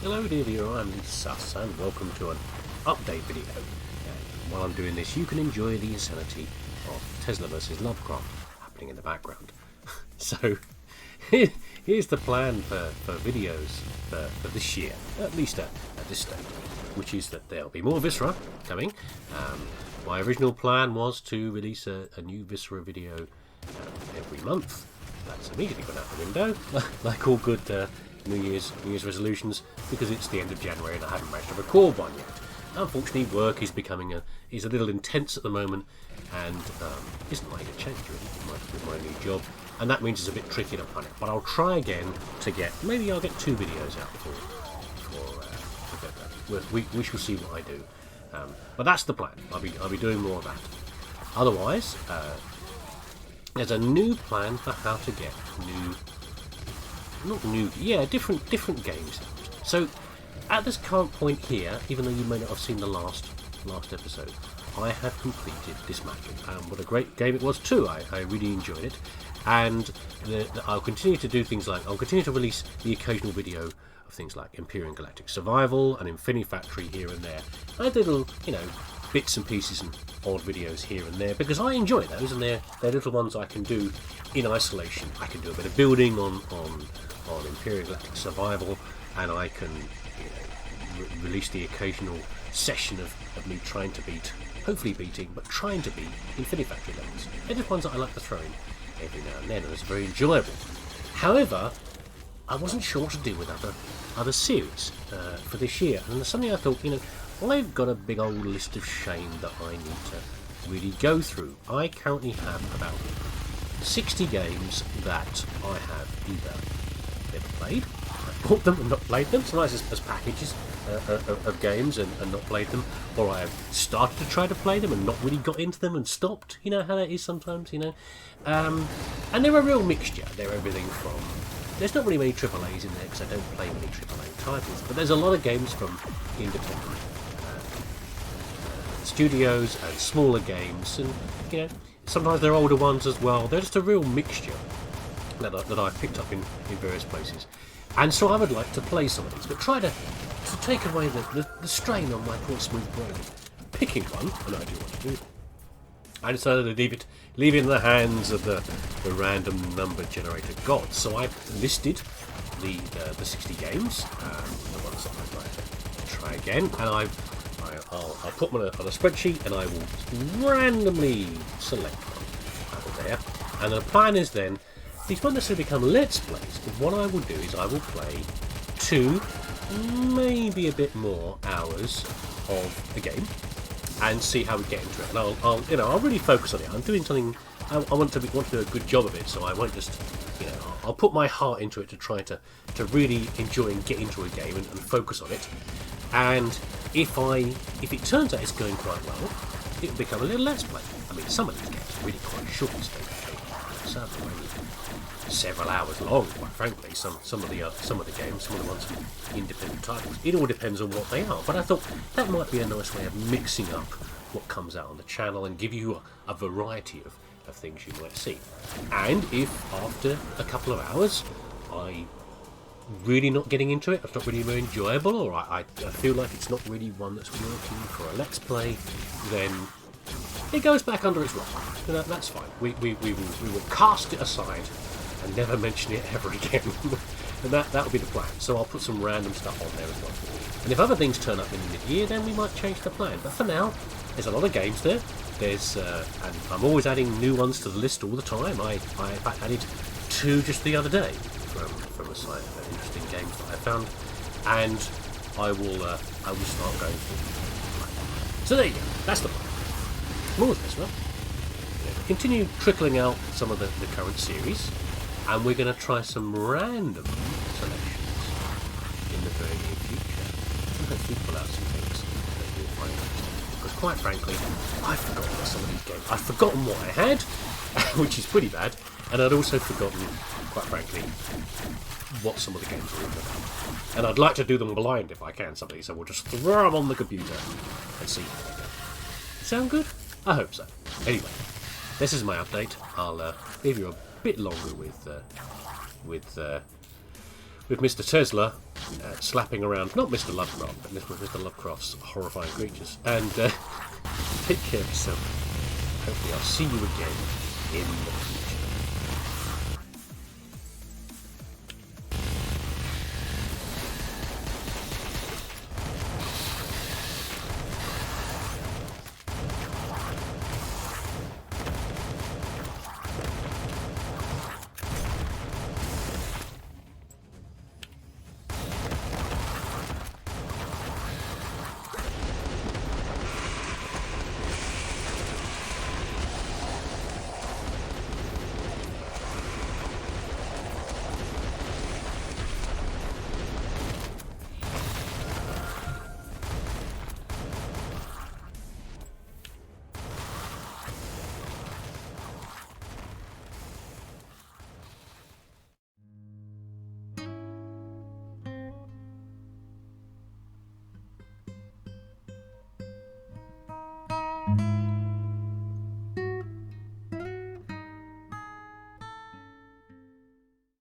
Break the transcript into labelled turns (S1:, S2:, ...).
S1: Hello dear viewer, I'm leesusss and welcome to an update video. And while I'm doing this, you can enjoy the insanity of Tesla versus Lovecraft happening in the background. So here's the plan for videos for this year, at least at this stage, which is that there'll be more Viscera coming. My original plan was to release a new Viscera video every month. That's immediately gone out the window, like all good New Year's resolutions, because it's the end of January and I haven't managed to record one yet. Unfortunately, work is becoming a little intense at the moment, and isn't likely to change really with my new job, and that means it's a bit tricky to plan it. But I'll try again to maybe I'll get 2 videos out for February. We shall see what I do, but that's the plan. I'll be doing more of that. Otherwise, there's a new plan for how to get different games. So at this current point here, even though you may not have seen the last episode, I have completed Dismantling, and what a great game it was too. I really enjoyed it, and I'll continue to do things like I'll continue to release the occasional video of things like Imperial Galactic Survival and Infinity Factory here and there. I did little, bits and pieces and odd videos here and there because I enjoy those, and they're little ones I can do in isolation. I can do a bit of building on Imperial Galactic Survival, and I can release the occasional session of me trying to hopefully beating Infinity Factory levels. They're just ones that I like to throw in every now and then, and it's very enjoyable. However, I wasn't sure what to do with other series for this year, and there's something I thought, I've got a big old list of shame that I need to really go through. I currently have about 60 games that I have either never played, I've bought them and not played them, sometimes as packages of games and not played them, or I have started to try to play them and not really got into them and stopped. You know how that is sometimes, and they're a real mixture. They're everything from... There's not really many AAAs in there because I don't play many AAA titles, but there's a lot of games from independent studios and smaller games, and sometimes they're older ones as well. They're just a real mixture that I've picked up in various places, and so I would like to play some of these, but try to take away the strain on my poor smooth brain. Picking one, and I do want to do, I decided to leave it in the hands of the random number generator gods. So I've listed the 60 games, the ones that I'd like to try again, and I'll put them on a spreadsheet, and I will randomly select one out of there. And the plan is then, these won't necessarily become Let's Plays, but what I will do is I will play 2, maybe a bit more hours of a game, and see how we get into it. And I'll really focus on it. I'm doing something. I want to do a good job of it, so I won't just, I'll put my heart into it to try to really enjoy and get into a game and focus on it. And if it turns out it's going quite well, it will become a little Let's Play. I mean, some of these games are really quite short. Some are only several hours long, quite frankly. Some of the games, some of the ones from independent titles. It all depends on what they are. But I thought that might be a nice way of mixing up what comes out on the channel and give you a variety of things you might see. And if after a couple of hours I'm really not getting into it, it's not really very enjoyable, or I feel like it's not really one that's working for a Let's Play, then it goes back under its rock. That's fine. We will cast it aside and never mention it ever again. And that'll be the plan. So I'll put some random stuff on there as well. And if other things turn up in the mid-year, then we might change the plan. But for now, there's a lot of games there. And I'm always adding new ones to the list all the time. I in fact added 2 just the other day from a site of interesting games that I found, and I will start going through. So there you go. That's the plan. More of this, well. Continue trickling out some of the current series, and we're going to try some random selections in the very near future. And hopefully pull out some things that you'll find interesting. Because quite frankly, I've forgotten some of these games. I've forgotten what I had, which is pretty bad, and I'd also forgotten, quite frankly, what some of the games were even about. And I'd like to do them blind if I can, some of these, so we'll just throw them on the computer and see how they go. Sound good? I hope so. Anyway, this is my update. I'll leave you a bit longer with Mr. Tesla slapping around, not Mr. Lovecraft, but Mr. Lovecraft's horrifying creatures. And take care of yourself. Hopefully I'll see you again in the